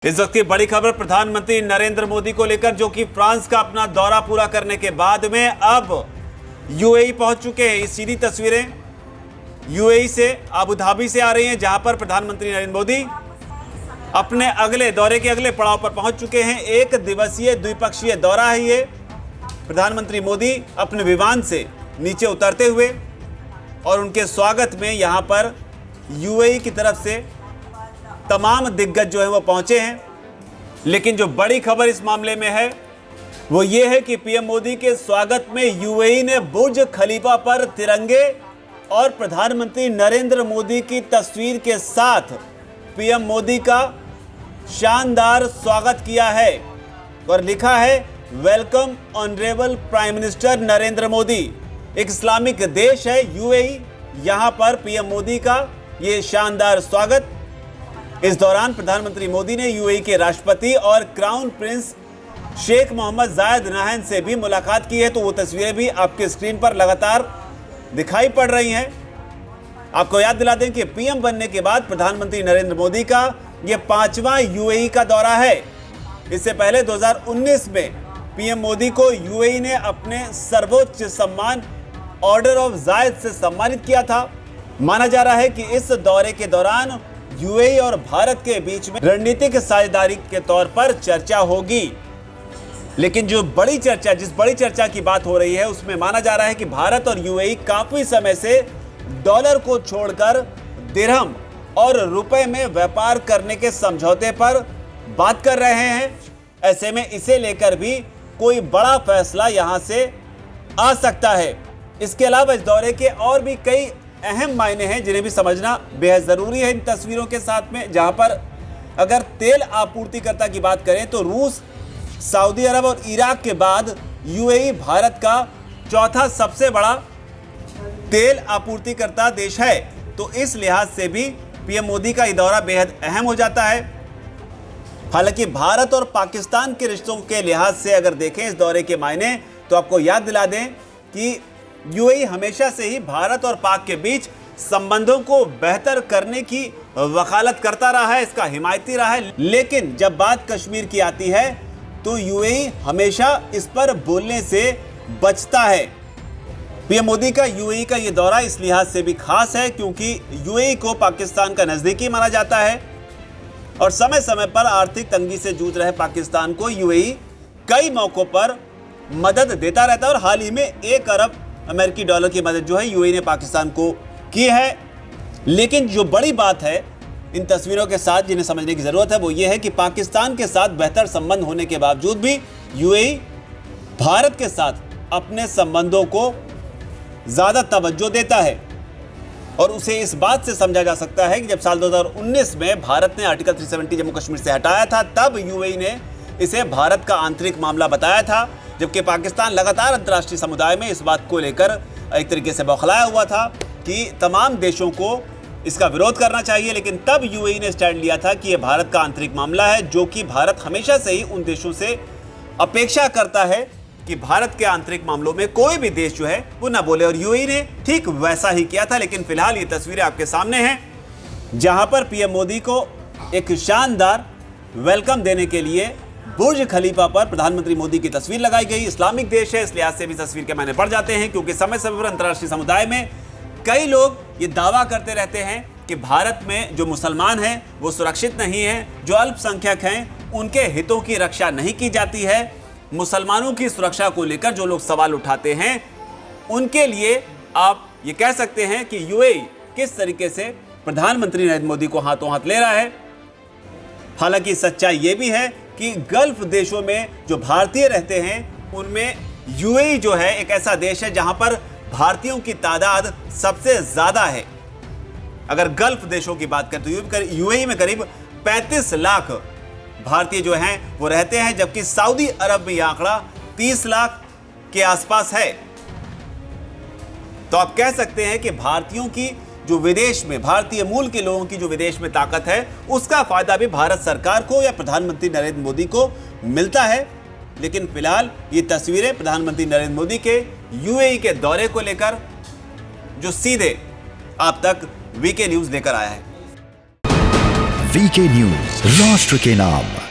इस वक्त की बड़ी खबर प्रधानमंत्री नरेंद्र मोदी को लेकर, जो कि फ्रांस का अपना दौरा पूरा करने के बाद में अब यूएई पहुंच चुके हैं। ये सीधी तस्वीरें यूएई से, अबू धाबी से आ रही हैं, जहां पर प्रधानमंत्री नरेंद्र मोदी अपने अगले दौरे के अगले पड़ाव पर पहुंच चुके हैं। एक दिवसीय द्विपक्षीय दौरा है ये। प्रधानमंत्री मोदी अपने विमान से नीचे उतरते हुए और उनके स्वागत में यहां पर यूएई की तरफ से तमाम दिग्गज जो है वो पहुंचे हैं। लेकिन जो बड़ी खबर इस मामले में है वो ये है कि पीएम मोदी के स्वागत में यूएई ने बुर्ज खलीफा पर तिरंगे और प्रधानमंत्री नरेंद्र मोदी की तस्वीर के साथ पीएम मोदी का शानदार स्वागत किया है और लिखा है, welcome honourable prime minister Narendra Modi. एक इस्लामिक देश है यूएई, यहां पर पीएम मोदी का ये शानदार स्वागत। इस दौरान प्रधानमंत्री मोदी ने यूएई के राष्ट्रपति और क्राउन प्रिंस शेख मोहम्मद जायद नाहयान से भी मुलाकात की है। तो वो तस्वीरें भी आपके स्क्रीन पर लगातार दिखाई पड़ रही हैं। आपको याद दिला दें कि पीएम बनने के बाद प्रधानमंत्री नरेंद्र मोदी का ये 5वां यूएई का दौरा है। इससे पहले 2019 में पीएम मोदी को यूएई ने अपने सर्वोच्च सम्मान ऑर्डर ऑफ जायद से सम्मानित किया था। माना जा रहा है कि इस दौरे के दौरान यूएई और भारत के बीच में रणनीतिक साझेदारी के तौर पर चर्चा होगी। लेकिन जिस बड़ी चर्चा की बात हो रही है उसमें माना जा रहा है कि भारत और यूएई काफी समय से डॉलर को छोड़कर दिरहम और रुपए में व्यापार करने के समझौते पर बात कर रहे हैं। ऐसे में इसे लेकर भी कोई बड़ा फैसला यहां से आ सकता है। इसके अलावा इस दौरे के और भी कई अहम मायने हैं जिन्हें भी समझना बेहद जरूरी है इन तस्वीरों के साथ में। जहां पर अगर तेल आपूर्तिकर्ता की बात करें तो रूस, सऊदी अरब और इराक के बाद यूएई भारत का चौथा सबसे बड़ा तेल आपूर्तिकर्ता देश है। तो इस लिहाज से भी पीएम मोदी का ये दौरा बेहद अहम हो जाता है। हालांकि भारत और पाकिस्तान के रिश्तों के लिहाज से अगर देखें इस दौरे के मायने, तो आपको याद दिला दें कि यूएई हमेशा से ही भारत और पाक के बीच संबंधों को बेहतर करने की वकालत करता रहा है, इसका हिमायती रहा है। लेकिन जब बात कश्मीर की आती है तो यूएई हमेशा इस पर बोलने से बचता है। पीएम मोदी का यूएई का ये दौरा इस लिहाज से भी खास है क्योंकि यूएई को पाकिस्तान का नजदीकी माना जाता है और समय समय पर आर्थिक तंगी से जूझ रहे पाकिस्तान को यूएई कई मौकों पर मदद देता रहता है और हाल ही में 1 अरब अमेरिकी डॉलर की मदद जो है यूएई ने पाकिस्तान को की है। लेकिन जो बड़ी बात है इन तस्वीरों के साथ जिन्हें समझने की जरूरत है वो ये है कि पाकिस्तान के साथ बेहतर संबंध होने के बावजूद भी यूएई भारत के साथ अपने संबंधों को ज्यादा तवज्जो देता है। और उसे इस बात से समझा जा सकता है कि जब साल 2019 में भारत ने आर्टिकल 370 जम्मू कश्मीर से हटाया था, तब यूएई ने इसे भारत का आंतरिक मामला बताया था, जबकि पाकिस्तान लगातार अंतर्राष्ट्रीय समुदाय में इस बात को लेकर एक तरीके से बौखलाया हुआ था कि तमाम देशों को इसका विरोध करना चाहिए। लेकिन तब यूएई ने स्टैंड लिया था कि यह भारत का आंतरिक मामला है, जो कि भारत हमेशा से ही उन देशों से अपेक्षा करता है कि भारत के आंतरिक मामलों में कोई भी देश जो है वो ना बोले। और यूएई ने ठीक वैसा ही किया था। लेकिन फिलहाल ये तस्वीरें आपके सामने हैं जहां पर पीएम मोदी को एक शानदार वेलकम देने के लिए बुर्ज खलीफा पर प्रधानमंत्री मोदी की तस्वीर लगाई गई। इस्लामिक देश है, इस लिहाज से भी तस्वीर के मायने बढ़ जाते हैं क्योंकि समय समय पर अंतर्राष्ट्रीय समुदाय में कई लोग ये दावा करते रहते हैं कि भारत में जो मुसलमान हैं वो सुरक्षित नहीं है, जो अल्पसंख्यक हैं उनके हितों की रक्षा नहीं की जाती है। मुसलमानों की सुरक्षा को लेकर जो लोग सवाल उठाते हैं उनके लिए आप ये कह सकते हैं कि यूएई किस तरीके से प्रधानमंत्री नरेंद्र मोदी को हाथों हाथ ले रहा है। हालांकि सच्चाई ये भी है कि गल्फ देशों में जो भारतीय रहते हैं उनमें यूएई जो है एक ऐसा देश है जहां पर भारतीयों की तादाद सबसे ज्यादा है। अगर गल्फ देशों की बात करें तो यूएई में करीब 35 लाख भारतीय जो हैं वो रहते हैं, जबकि सऊदी अरब में यह आंकड़ा 30 लाख के आसपास है। तो आप कह सकते हैं कि भारतीयों की जो विदेश में, भारतीय मूल के लोगों की जो विदेश में ताकत है उसका फायदा भी भारत सरकार को या प्रधानमंत्री नरेंद्र मोदी को मिलता है। लेकिन फिलहाल ये तस्वीरें प्रधानमंत्री नरेंद्र मोदी के यूएई के दौरे को लेकर जो सीधे आप तक वीके न्यूज़ लेकर आया है। वीके न्यूज, राष्ट्र के नाम।